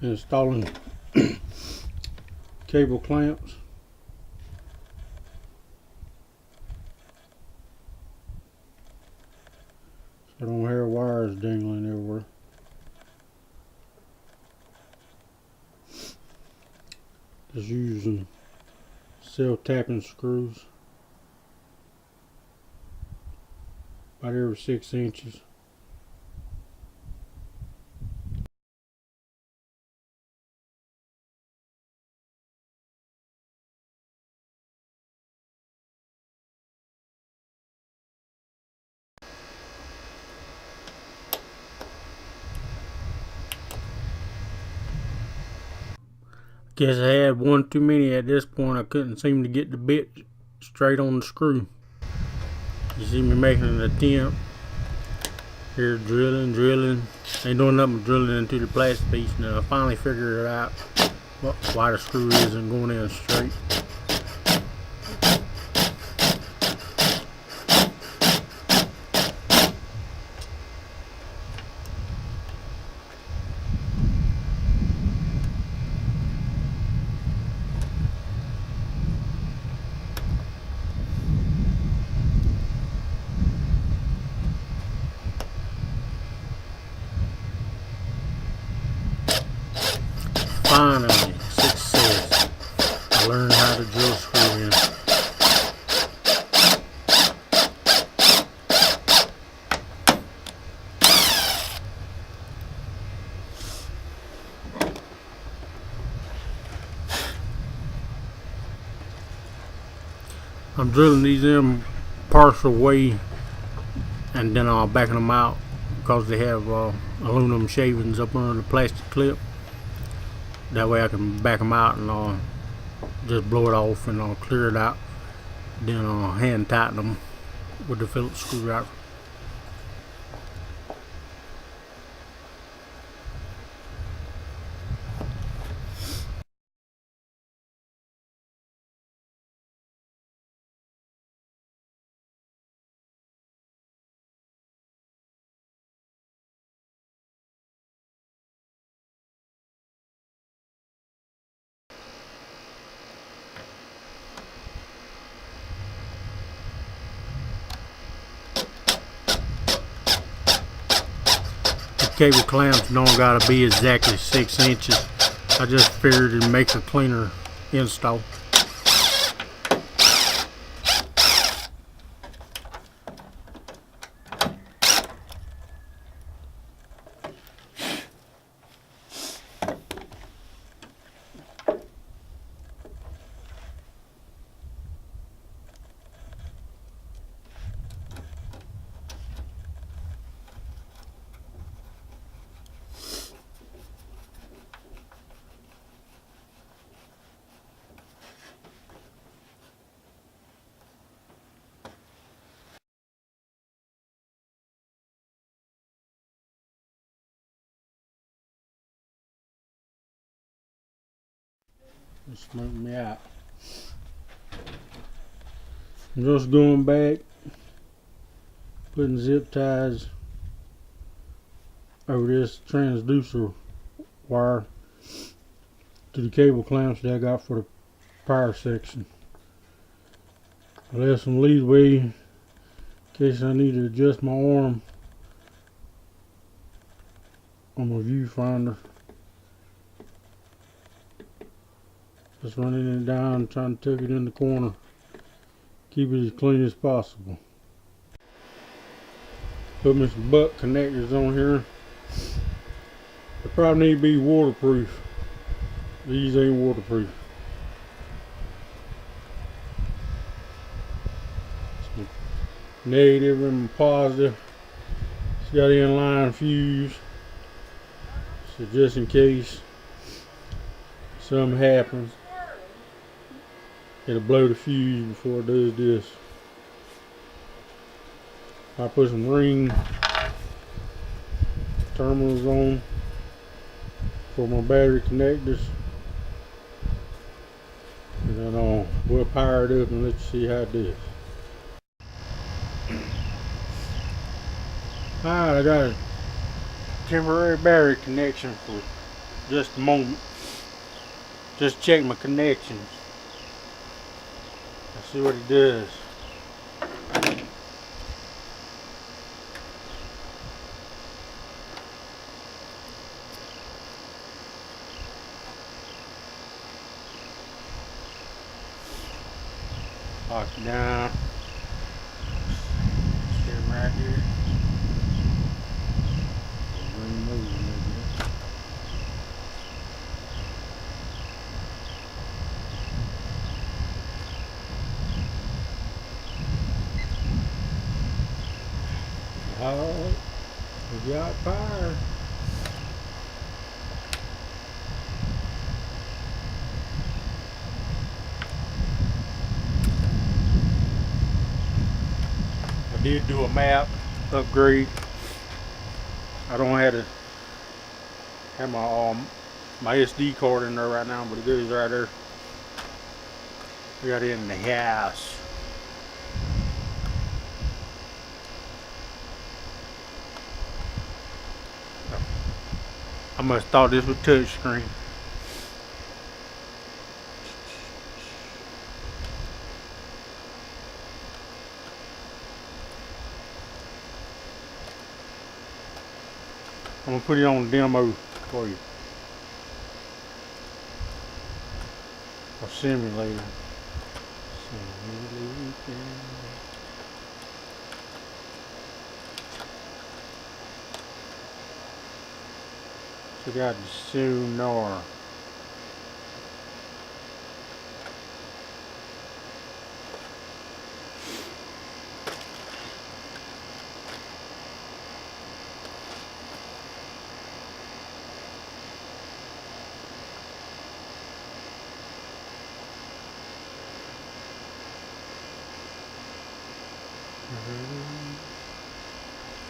installing cable clamps. So I don't have wires dangling everywhere. Just using self-tapping screws about every 6 inches. Guess I had one too many at this point. I couldn't seem to get the bit straight on the screw. You see me making an attempt. Here drilling. Ain't doing nothing but drilling into the plastic piece. Now I finally figured it out why the screw isn't going in straight. Finally, success. I learned how to drill screw in. I'm drilling these in partial way and then I'll backing them out because they have aluminum shavings up under the plastic clip. That way I can back them out and I'll just blow it off and I'll clear it out. Then I'll hand tighten them with the Phillips screwdriver. Cable clamps don't gotta be exactly 6 inches. I just figured it makes a cleaner install. Smoke me out. I'm just going back, putting zip ties over this transducer wire to the cable clamps that I got for the power section. I left some leadway in case I need to adjust my arm on my viewfinder. Just running it down, trying to tuck it in the corner. Keep it as clean as possible. Put me some butt connectors on here. They probably need to be waterproof. These ain't waterproof. Some negative and positive. It's got inline fuse. So just in case something happens, it'll blow the fuse before it does this. I put some ring terminals on for my battery connectors, and then we'll power it up and let you see how it does. Alright, I got a temporary battery connection for just a moment. Just check my connections. Let's see what he does. Lock it down. Sit him right here. Alright, we got fire. I did do a map upgrade. I don't have to have my SD card in there right now, but it goes right there. We got it in the house. I must have thought this was touchscreen. I'm gonna put it on demo for you. A simulator. So we got the sonar.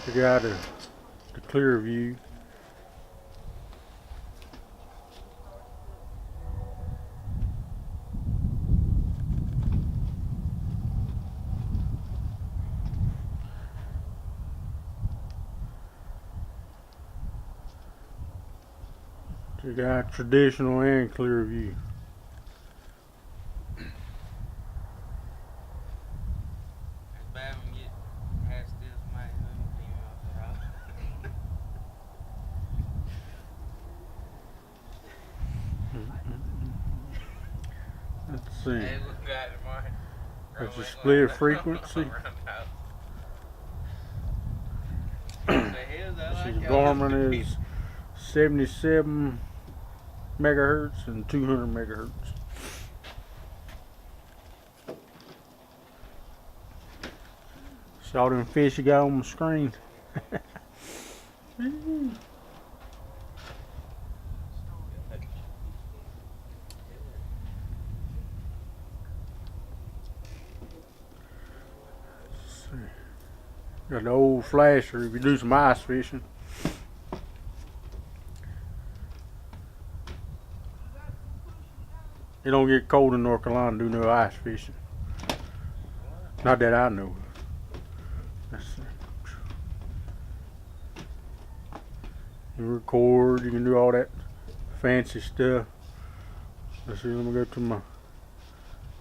We got the clear view. We got traditional and clear view. Let's see. That's a split frequency. See, the Garmin is 77 megahertz and 200 megahertz. See all them fish you got on the screen. Got the old flasher if you do some ice fishing. It don't get cold in North Carolina to do no ice fishing. Not that I know. Let's see. You record, you can do all that fancy stuff. Let's see, let me go to my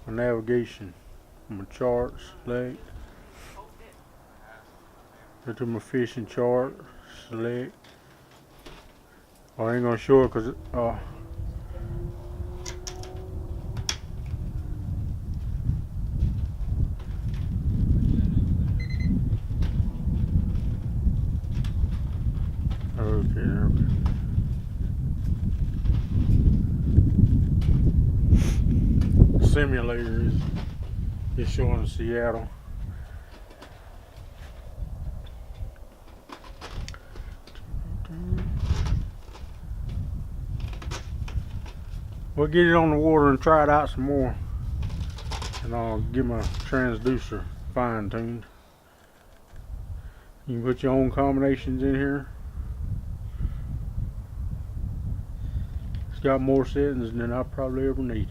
navigation, my charts, select. Go to my fishing chart, select. Oh, I ain't gonna show it because okay. Simulator is showing Seattle. We'll get it on the water and try it out some more, and I'll get my transducer fine tuned. You can put your own combinations in here. It's got more settings than I probably ever need.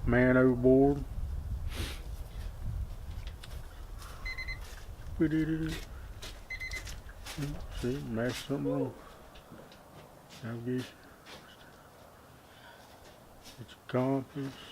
Man overboard. See, match something wrong. Navigation. It's a compass.